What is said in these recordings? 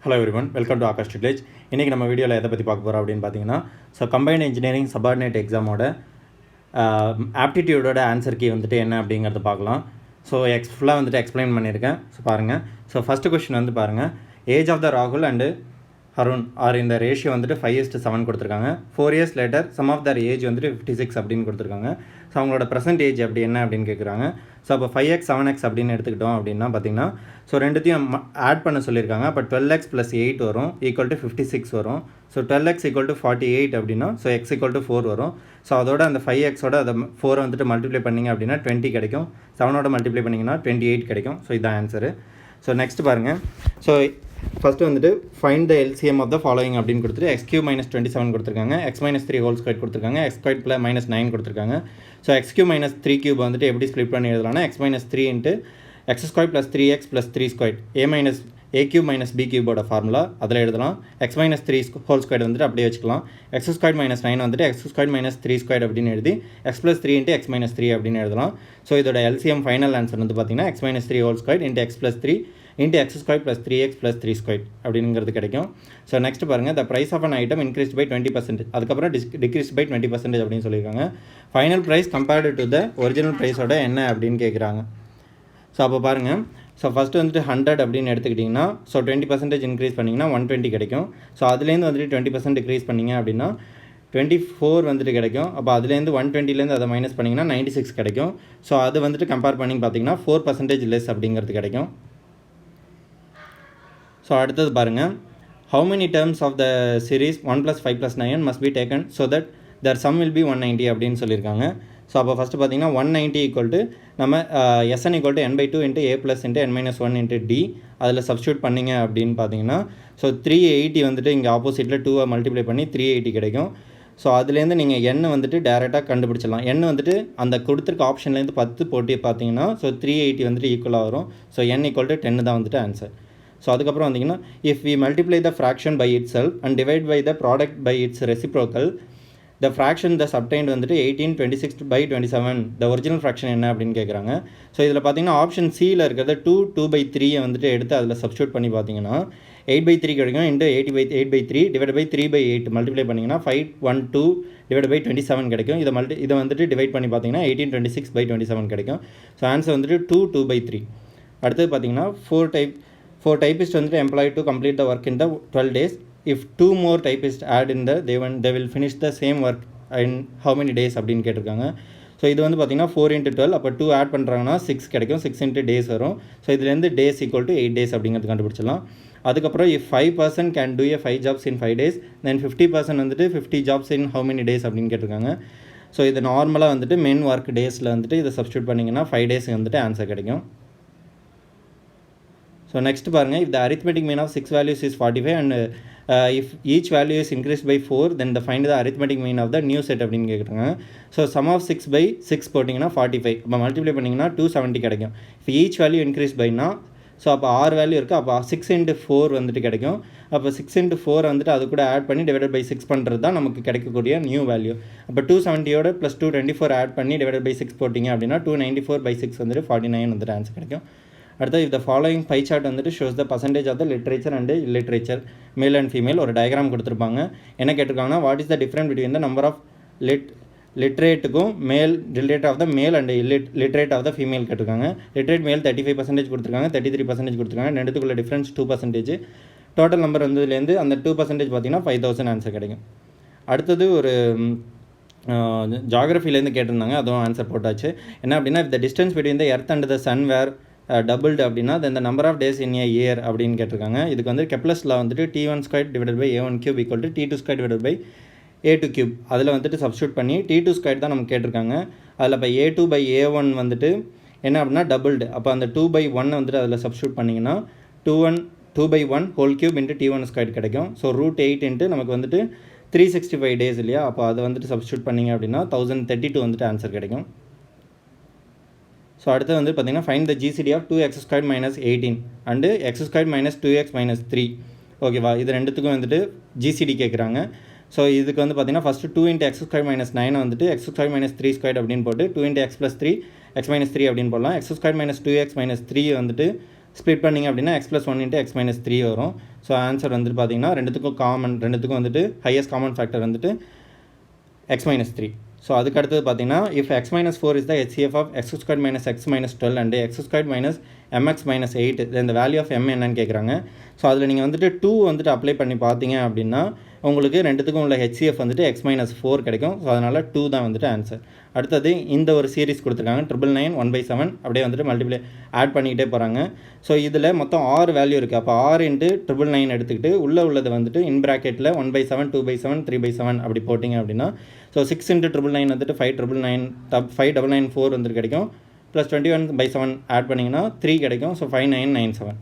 Hello everyone, welcome to Akash village. இன்றைக்கி நம்ம வீடியோவில் எதை பற்றி பார்க்க போகிறோம் அப்படின்னு பார்த்தீங்கன்னா, கம்பைன்ட் இன்ஜினியரிங் சபார்டினேட் எக்ஸாமோட ஆப்டிடியூடோட ஆன்சர் கீ வந்துட்டு என்ன அப்படிங்கிறத பார்க்கலாம். ஃபுல்லாக வந்துட்டு எக்ஸ்பிளைன் பண்ணியிருக்கேன். பாருங்கள். ஃபஸ்ட்டு கொஸ்டின் வந்து பாருங்கள். ஏஜ் ஆஃப் த ராகுல் அண்டு அருண் இந்த ரேஷியோ வந்துட்டு 5:7 கொடுத்துருக்காங்க. 4 years later sum of their age வந்துட்டு 56 அப்படின்னு கொடுத்துருக்காங்க. அவங்களோட ப்ரெசென்ட் ஏஜ் அப்படி என்ன அப்படின்னு கேட்குறாங்க. அப்போ 5x 7x அப்படின்னு எடுத்துக்கிட்டோம் அப்படின்னா பார்த்தீங்கன்னா, ரெண்டுத்தையும் ஆட் பண்ண சொல்லியிருக்காங்க. அப்போ 12x + 8 வரும் ஈக்குவல் டு 56 வரும். 12x = 48 அப்படின்னா x = 4 வரும். அதோட அந்த 5xோட அதை 4 வந்துட்டு மல்டிப்ளை பண்ணிங்க அப்படின்னா 20 கிடைக்கும். 7ஓட மல்டிப்ளை பண்ணிங்கன்னா 28 கிடைக்கும். இதுதான் ஆன்சரு. நெக்ஸ்ட் பாருங்கள். ஃபஸ்ட்டு வந்துட்டு find the LCM of the following அப்படின்னு கொடுத்துட்டு x³ - 27 கொடுத்துருக்காங்க. x - 3 ஹோல் ஸ்கொயர் கொடுத்துருக்காங்க. x² + -9 கொடுத்துருக்காங்க. x³ - 3³ வந்துட்டு எப்படி ஸ்ப்ளிட் பண்ணி எழுதலாம்னா x - 3 × x² + 3x + 3² a³ - b³ formula அதில் எழுதலாம். x - 3 ஹோல் ஸ்கொயர் வந்துட்டு அப்படியே வச்சுக்கலாம். x² - 9 வந்துட்டு x² - 3² அப்படின்னு எழுதி x + 3 × x - 3 அப்படின்னு எழுதலாம். இதோட எல்சிஎம் ஃபைனல் ஆன்சர் வந்து பார்த்தீங்கன்னா x - 3 whole square × x + 3 × x² + 3x + 3² அப்படிங்கிறது கிடைக்கும். நெக்ஸ்ட் பாருங்கள். The price of an item increased by 20%, அதுக்கப்புறம் டிக்ரீஸ் பை 20% அப்படின்னு சொல்லியிருக்காங்க. Final price compared to the original ப்ரைஸோட என்ன அப்படின்னு கேட்குறாங்க. அப்போ பாருங்கள். ஃபஸ்ட்டு வந்துட்டு 100 அப்படின்னு எடுத்துக்கிட்டிங்கன்னா 20% இன்க்ரீஸ் பண்ணிங்கன்னா 120 கிடைக்கும். அதுலேருந்து வந்துட்டு 20% டிக்ரீஸ் பண்ணிங்க அப்படின்னா 24 வந்துட்டு கிடைக்கும். அப்போ அதுலேருந்து 120லேருந்து அதை மைனஸ் பண்ணிங்கன்னா 96 கிடைக்கும். அது வந்துட்டு கம்பேர் பண்ணி பார்த்தீங்கன்னா 4% லெஸ் அப்படிங்கிறது கிடைக்கும். அடுத்தது பாருங்கள். How many terms of the series 1 + 5 + 9 must be taken so that their sum will be 190 அப்படின்னு சொல்லியிருக்காங்க. அப்போ ஃபஸ்ட்டு பார்த்தீங்கன்னா 190 = நம்ம Sn = n/2 × a + n - 1 × d அதில் சப்ஸ்டியூட் பண்ணிங்க அப்படின்னு பார்த்தீங்கன்னா 380 வந்துட்டு இங்கே ஆப்போசிட்டில் 2 மல்டிப்ளை பண்ணி 380 கிடைக்கும். அதுலேருந்து நீங்கள் n வந்துட்டு டேரெக்டாக கண்டுபிடிச்சிடலாம். n வந்துட்டு அந்த கொடுத்துருக்க ஆப்ஷன்லேருந்து 10 போட்டு பார்த்தீங்கன்னா 380 வந்துட்டு ஈக்குவலாக வரும். n = 10 தான் வந்துட்டு ஆன்சர். அதுக்கப்புறம் வந்தீங்கன்னா if we multiply the fraction by itself and divide by the product by its reciprocal the fraction the சப்டைன்ட் வந்துட்டு 18 26/27 த ஒரிஜினல் ஃப்ராக்ஷன் என்ன அப்படின்னு கேட்குறாங்க. இதில் பார்த்தீங்கன்னா ஆப்ஷன் சியில் இருக்கிறத 2/3 வந்துட்டு எடுத்து அதில் சப்ஸ்டியூட் பண்ணி பார்த்தீங்கன்னா 8/3 கிடைக்கும். × 8/3 / 3/8 மல்டிப்ளை பண்ணிங்கன்னா 512 / 27 கிடைக்கும். இதை வந்துட்டு டிவைட் பண்ணி பார்த்தீங்கன்னா 18 26/27 கிடைக்கும். ஆன்சர் வந்துட்டு 2/3. அடுத்தது பார்த்தீங்கன்னா 4 typists வந்துட்டு employed to complete the work in the 12 days. If 2 more typists add in they will finish the same work in how many days அப்படின்னு கேட்டிருக்காங்க. இது வந்து பார்த்தீங்கன்னா 4 × 12, அப்போ 2 ஆட் பண்ணுறாங்கன்னா 6 கிடைக்கும். 6 × days வரும். இதுலேருந்து days = 8 days அப்படிங்கிறது கண்டுபிடிச்சிடலாம். அதுக்கப்புறம் if 5% can do 5 jobs in 5 days, then 50% வந்துட்டு 50 jobs in how many days அப்படின்னு கேட்டிருக்காங்க. இது நார்மலாக வந்துட்டு மென் ஒர்க் டேஸில் வந்துட்டு இதை சப்ஸ்டியூட் பண்ணிங்கன்னா 5 days வந்துட்டு ஆன்சர் கிடைக்கும். நெக்ஸ்ட் பாருங்கள். If the arithmetic mean of 6 values is 45 and if each value is increased by 4, then find the arithmetic mean of the new set அப்படின்னு கேட்குறாங்க. sum of 6/6 போட்டிங்கன்னா 45, அப்போ மல்டிப்ளை பண்ணிங்கன்னா 270 கிடைக்கும். இப்போ ஈச் வேல்யூ இன்க்ரீஸ் பைனா அப்போ 6 வேல்யூ இருக்குது. அப்போ 6 × 4 வந்துட்டு கிடைக்கும். அப்போ 6 × 4 வந்துட்டு அது கூட ஆட் பண்ணி டிவைடட் பை 6 பண்ணுறது தான் நமக்கு கிடைக்கக்கூடிய நியூ வேல்யூ. அப்போ 270யோட + 224 ஆட் பண்ணி டிவைடட் பை 6 போட்டிங்க அப்படின்னா 294/6 வந்துட்டு 49 வந்துட்டு ஆன்சர் கிடைக்கும். அடுத்து if the following pie chart வந்துட்டு shows the percentage of the literature and illiterature male and female ஒரு டயக்ராம் கொடுத்துருப்பாங்க. என்ன கேட்டிருக்காங்கன்னா what is the different between the number of லிட்ரேட்டுக்கும் relate of the male and literate of the female கேட்டிருக்காங்க. Literate male 35% கொடுத்துருக்காங்க, 33% கொடுத்துருக்காங்க. ரெண்டுத்துக்குள்ள difference 2%. Total number வந்ததுலேருந்து அந்த 2% பார்த்தீங்கன்னா 5000 ஆன்சர் கிடைக்கும். அடுத்தது ஒரு ஜாகிரஃபிலேருந்து கேட்டிருந்தாங்க, அதுவும் ஆன்சர் போட்டாச்சு. என்ன அப்படின்னா if the distance between the earth and the sun were doubled அப்படின்னா then the number of days in a year அப்படின்னு கேட்டிருக்காங்க. இதுக்கு வந்து கெப்லர்ஸில் வந்துட்டு T1² / a1³ = T2² / a2³ அதில் வந்துட்டு சப்ஸ்டியூட் பண்ணி T2² தான் நமக்கு கேட்டிருக்காங்க. அதில் இப்போ a2/a1 வந்துட்டு என்ன அப்படின்னா டபுள்டு. அப்போ அந்த 2/1 வந்துட்டு அதில் சப்ஸ்டியூட் பண்ணிங்கன்னா 2/1 ஹோல் கியூப் × T1² கிடைக்கும். √8 நமக்கு வந்துட்டு 365 days இல்லையா. அப்போ அதை வந்துட்டு சப்ஸ்டியூட் பண்ணிங்க அப்படின்னா 1032 வந்துட்டு ஆன்சர் கிடைக்கும். அடுத்து வந்து பார்த்தீங்கன்னா find the GCD of 2x² - 18 and x² - 2x - 3. ஓகேவா, இது ரெண்டுத்துக்கும் வந்துட்டு ஜிசிடி கேட்குறாங்க. இதுக்கு வந்து பார்த்தீங்கன்னா ஃபஸ்ட்டு 2 × x² - 9 வந்துட்டு x² - 3² அப்படின்னு போட்டு 2 × x + 3 x - 3 அப்படின்னு போடலாம். x² - 2x - 3 வந்துட்டு ஸ்ப்ளிட் பண்ணிங்க அப்படின்னா x + 1 × x - 3 வரும். ஸோ ஆன்சர் வந்துட்டு பார்த்தீங்கன்னா ரெண்டுத்துக்கும் வந்துட்டு ஹையஸ்ட் காமன் ஃபேக்டர் வந்துட்டு x - 3. ஸோ அதுக்கு அடுத்தது பார்த்தீங்கன்னா if x - 4 is the HCF of x² - x - 12 and x² - mx - 8 இந்த வேல்யூ ஆஃப் m என்னன்னு கேட்குறாங்க. ஸோ அதில் நீங்கள் வந்துட்டு 2 வந்துட்டு அப்ளை பண்ணி பார்த்தீங்க அப்படின்னா உங்களுக்கு ரெண்டுத்துக்கும் உள்ள HCF வந்துட்டு x - 4 கிடைக்கும். ஸோ அதனால் 2 தான் வந்துட்டு ஆன்சர். அடுத்தது இந்த ஒரு சீரிஸ் கொடுத்துருக்காங்க 999 1/7 அப்படியே வந்துட்டு மல்டிப்ளை ஆட் பண்ணிக்கிட்டே போகிறாங்க. ஸோ இதில் மொத்தம் 6 வேல்யூ இருக்குது. அப்போ 6 × 999 எடுத்துக்கிட்டு உள்ளே உள்ளது வந்துட்டு இன் ப்ராக்கெட்டில் 1/7 2/7 3/7 அப்படி போட்டிங்க அப்படின்னா ஸோ 6 × 999 வந்துட்டு 5994 வந்துட்டு கிடைக்கும். ப்ளஸ் 21/7 ஆட் பண்ணிங்கன்னா 3 கிடைக்கும். So 5997.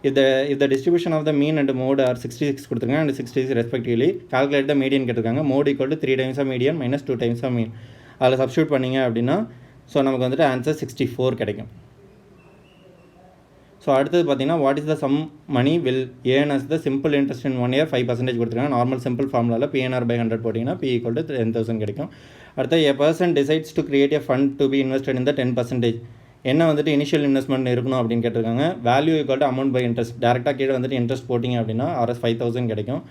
If the distribution of the mean and mode are 66 கொடுத்துருக்காங்க and 66 respectively, calculate the median கேட்டிருக்காங்க. mode = 3 times of median minus 2 times of mean. அதில் சப்ஸ்டியூட் பண்ணிங்க அப்படின்னா ஸோ நமக்கு வந்துட்டு ஆன்சர் 64 கிடைக்கும். ஸோ அடுத்தது பார்த்தீங்கன்னா what is the sum money will earn as the simple interest in 1 year 5% கொடுத்துருக்காங்க. நார்மல் சிம்பிள் ஃபார்முலாவில் PNR/100 போட்டிங்கன்னா P = 10,000 கிடைக்கும். அடுத்து a person decides to create a fund to be invested in the 10%. என்ன வந்துட்டு இனிஷியல் இன்வெஸ்ட்மெண்ட் இருக்கணும் அப்படின்னு கேட்டிருக்காங்க. Value = amount by interest. டேரெக்டாக கீழே வந்துட்டு இன்ட்ரெஸ்ட் போட்டிங்க அப்படின்னா Rs 5,000 கிடைக்கும்.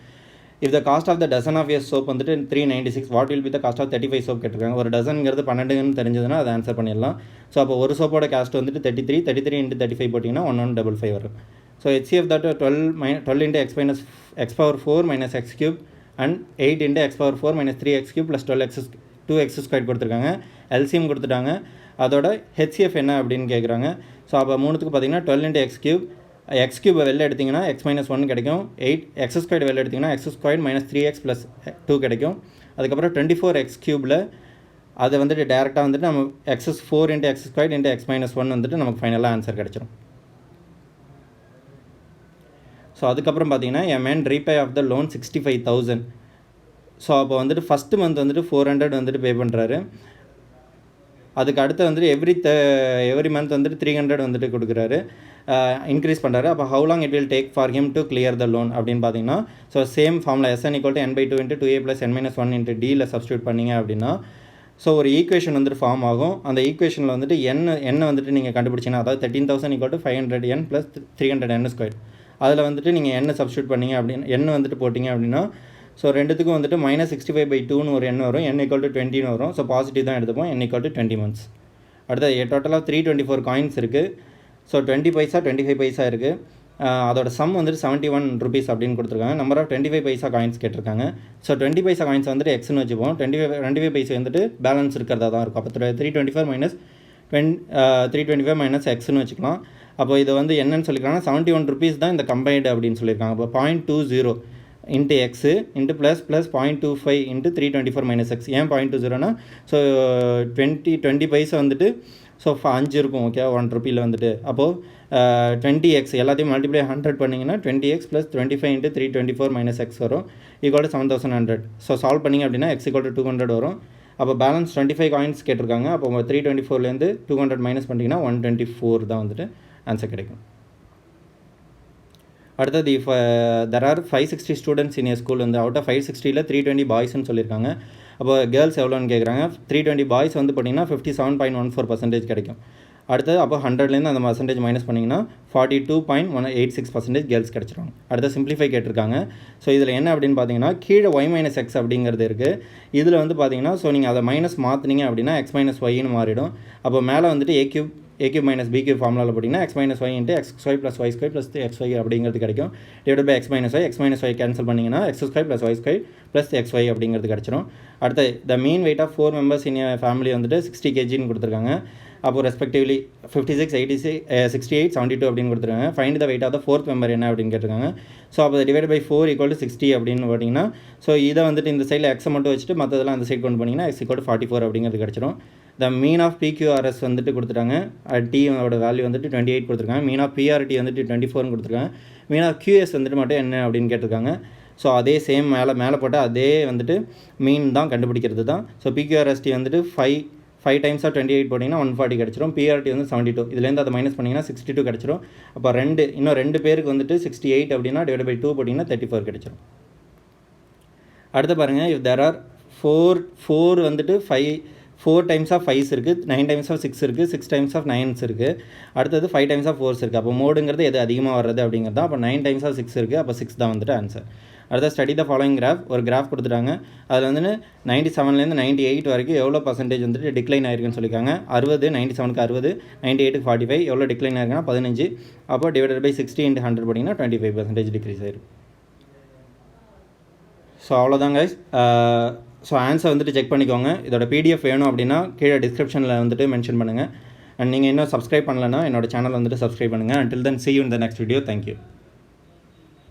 If the cost of the dozen of S soap வந்துட்டு 396, what will be the cost of 35 soap கேட்டிருக்காங்க. ஒரு டசனுங்கிறது 12ன்னு தெரிஞ்சதுன்னா அதை ஆன்சர் பண்ணிடலாம். ஸோ அப்போ ஒரு சோப்போட காஸ்ட் வந்துட்டு 33 × 35 போட்டிங்கன்னா 1155 வரும். So HCF that 12 × x⁴ - x³ and 8 × x⁴ - 3x³ + 2x² கொடுத்துருக்காங்க. LCM கொடுத்துட்டாங்க. அதோட HCF என்ன அப்படின்னு கேட்குறாங்க. ஸோ அப்போ மூணுத்துக்கு பார்த்தீங்கன்னா 12 × x³ வெளில எடுத்திங்கன்னா x - 1 கிடைக்கும். 8 x² வெளில எடுத்திங்கன்னா x² - 3x + 2 கிடைக்கும். அதுக்கப்புறம் 24 x³ அதை வந்துட்டு டேரெக்டாக வந்துட்டு நம்ம x⁴ × x² × x - 1 வந்துட்டு நமக்கு ஃபைனலாக ஆன்சர் கிடச்சிரும். ஸோ அதுக்கப்புறம் பார்த்தீங்கன்னா a man repay of the loan 65,000. So அப்போ வந்துட்டு ஃபஸ்ட்டு மந்த் வந்துட்டு 400 வந்துட்டு பே பண்ணுறாரு. அதுக்கு அடுத்து வந்துட்டு எவ்ரி மந்த் வந்துட்டு 300 வந்துட்டு கொடுக்குறாரு, இன்க்ரீஸ் பண்ணுறாரு. அப்போ how long it will take for him to clear the loan அப்படின்னு பார்த்தீங்கன்னா so same formula SN = n/2 × 2a + n - 1 × dயில் substitute பண்ணிங்க அப்படின்னா ஸோ ஒரு ஈக்குவேஷன் வந்துட்டு ஃபார்ம் ஆகும். அந்த ஈக்குவேஷனில் வந்துட்டு என்ன வந்துட்டு நீங்கள் கண்டுபிடிச்சிங்கன்னா அதாவது 13,000 = 500n + 300n². அதில் வந்துட்டு நீங்கள் என்ன சப்ஸ்டியூட் பண்ணிங்க அப்படின்னு என்ன வந்துட்டு போட்டிங்க அப்படின்னா ஸோ ரெண்டுத்துக்கும் வந்துட்டு -65/2ன்னு ஒரு எண் வரும். n = 20ன்னு வரும். ஸோ பாசிட்டிவ் தான் எடுத்துப்போம். n = 20 months. அடுத்தது டோட்டலாக 324 காயின்ஸ் இருக்குது. ஸோ 20 பைசா 25 பைசா இருக்குது. அதோட சம் வந்துட்டு 71 rupees அப்படின்னு கொடுத்துருக்காங்க. நம்பர் ஆஃப் 25 பைசா காயின்ஸ் கேட்டிருக்காங்க. ஸோ 20 பைசா காயின்ஸ் வந்துட்டு எக்ஸ்னு வச்சுப்போம். 25 பைசா வந்துட்டு பேலன்ஸ் இருக்கிறதா தான் இருக்கும். அப்போ 325 - எக்ஸ்னு வச்சுக்கலாம். அப்போ இது வந்து என்னன்னு சொல்லியிருக்காங்கன்னா 71 rupees தான் இந்த கம்பைன்டு அப்படின்னு சொல்லியிருக்காங்க. அப்போ 0.20 × x + +0.25 × 324 - x. ஏன் 0.20னா ஸோ 20 பைசா வந்துட்டு ஸோ 5 இருக்கும். ஓகே 1 ரூபியில் வந்துட்டு அப்போது 20x எல்லாத்தையும் மல்டிப்ளை 100 பண்ணிங்கன்னா 20x + 25 × 324 - x வரும். = 7100. ஸோ சால்வ் பண்ணிங்க அப்படின்னா x = 200 வரும். அப்போ பேலன்ஸ் 25 காயின்ஸ் கேட்டிருக்காங்க. அப்போ 324லேருந்து 200 மைனஸ் பண்ணிங்கன்னா 124 தான் வந்துட்டு ஆன்சர் கிடைக்கும். அடுத்தது if there are 560 students in a school வந்து அவுட் ஆஃப் 560ல் 320 பாய்ஸ்ன்னு சொல்லியிருக்காங்க. அப்போ கேர்ள்ஸ் எவ்வளோன்னு கேட்குறாங்க. 320 பாய்ஸ் வந்து பார்த்தீங்கன்னா 57.14% கிடைக்கும். அடுத்தது அப்போ 100லேருந்து அந்த பர்சன்டேஜ் மைனஸ் பண்ணிங்கன்னா 42.86% கேர்ள்ஸ் கிடச்சிருவாங்க. அடுத்த சிம்பிளிஃபை கேட்டிருக்காங்க. ஸோ இதில் என்ன அப்படின்னு பார்த்தீங்கன்னா கீழே y - x அப்படிங்கிறது இருக்குது. இதில் வந்து பார்த்தீங்கன்னா ஸோ நீங்கள் அதை மைனஸ் மாற்றினீங்க அப்படின்னா x - yன்னு மாறிடும். அப்போ மேலே வந்துட்டு a³ - b³ ஃபார்முலாவில் போட்டிங்கன்னா x - y × x² + y² + xy அப்படிங்கிறது கிடைக்கும். Divide by x - y cancel பண்ணிங்கன்னா x² + y² + xy அப்படிங்கிறது கிடச்சிரும். அடுத்து the mean weight of 4 members in family வந்துட்டு 60 kgன்னு கொடுத்துருக்காங்க. அப்போது ரெஸ்பெக்டிவ்லி 56 86 68 72 அப்படின்னு கொடுத்துருக்காங்க. Find the weight of the 4th member என்ன அப்படின்னு கேட்டிருக்காங்க. ஸோ அப்போ டிவைட் பை 4 = 60 அப்படின்னு பார்த்தீங்கன்னா ஸோ இதை வந்துட்டு இந்த சைடில் எக்ஸை மட்டும் வச்சுட்டு மற்றதெல்லாம் அந்த சைட் கொண்டு போனீங்கன்னா x = 44 அப்படிங்கிறது கிடச்சிரும். த மீன் ஆஃப் PQRS வந்துட்டு கொடுத்துட்டாங்க. டீயோட வேல்யூ வந்துட்டு 28 கொடுத்துருக்காங்க. மீன் ஆஃப் PRT வந்துட்டு 24ன்னு கொடுத்துருக்காங்க. மீன் ஆஃப் QS வந்துட்டு மட்டும் என்ன அப்படின்னு கேட்டிருக்காங்க. ஸோ அதே சேம் மேலே போட்டால் அதே வந்துட்டு மீன் தான் கண்டுபிடிக்கிறது தான். ஸோ PQRST வந்துட்டு 5 times 28 போட்டிங்கன்னா 140 கிடச்சிரும். PRT வந்து 72. இதுலேருந்து அதை மைனஸ் பண்ணிங்கன்னா 62 கிடச்சிரும். அப்போ இன்னும் 2 பேருக்கு வந்துட்டு 68 அப்படின்னா டிவைட் பை 2 போட்டிங்கன்னா 34 கிடச்சிரும். அடுத்து பாருங்கள் இஃப் தேர் ஆர் 4 வந்துட்டு 4 டைம்ஸ் ஆஃப் 5s இருக்குது, 9 டைம்ஸ் ஆஃப் 6 இருக்குது, 6 டைம்ஸ் ஆஃப் 9s இருக்குது, அடுத்தது 5 டைம்ஸ் ஆஃப் 4s இருக்குது. அப்போ மோடுங்கிறது எது அதிகமாக வர்றது அப்படிங்கிறது தான். அப்போ 9 டைம்ஸ் ஆஃப் 6 இருக்குது, அப்போ 6 தான் வந்துட்டு ஆன்சர். அடுத்த ஸ்டடி த ஃபாலோயிங் கிராஃப், ஒரு கிராஃப் கொடுத்துட்டாங்க. அதில் வந்து 97லேருந்து 98 வரைக்கும் எவ்வளோ பர்சன்டேஜ் வந்துட்டு டிக்ளைன் ஆயிருக்குன்னு சொல்லியிருக்காங்க. 60, 97க்கு 60, 98க்கு 45, எவ்வளோ டிக்ளைன் ஆயிருக்குன்னா 15. அப்போ டிவைடட் பை 60 × 100 போட்டிங்கன்னா 25% டிக்ரீஸ் ஆயிரும். ஸோ அவ்வளோதான் கைஸ். ஸோ ஆன்சர் வந்துட்டு செக் பண்ணிக்கோங்க. இதோட பிடிஎஃப் வேணும் அப்படின்னா கீழே டிஸ்கிரிப்ஷனில் வந்துட்டு மென்ஷன் பண்ணுங்கள். அண்ட் நீங்கள் இன்னும் சப்ஸ்கிரைப் பண்ணலைன்னா என்னோட சேனல் வந்துட்டு சப்ஸ்கிரைப் பண்ணுங்கள். until then see you in the next video. Thank you.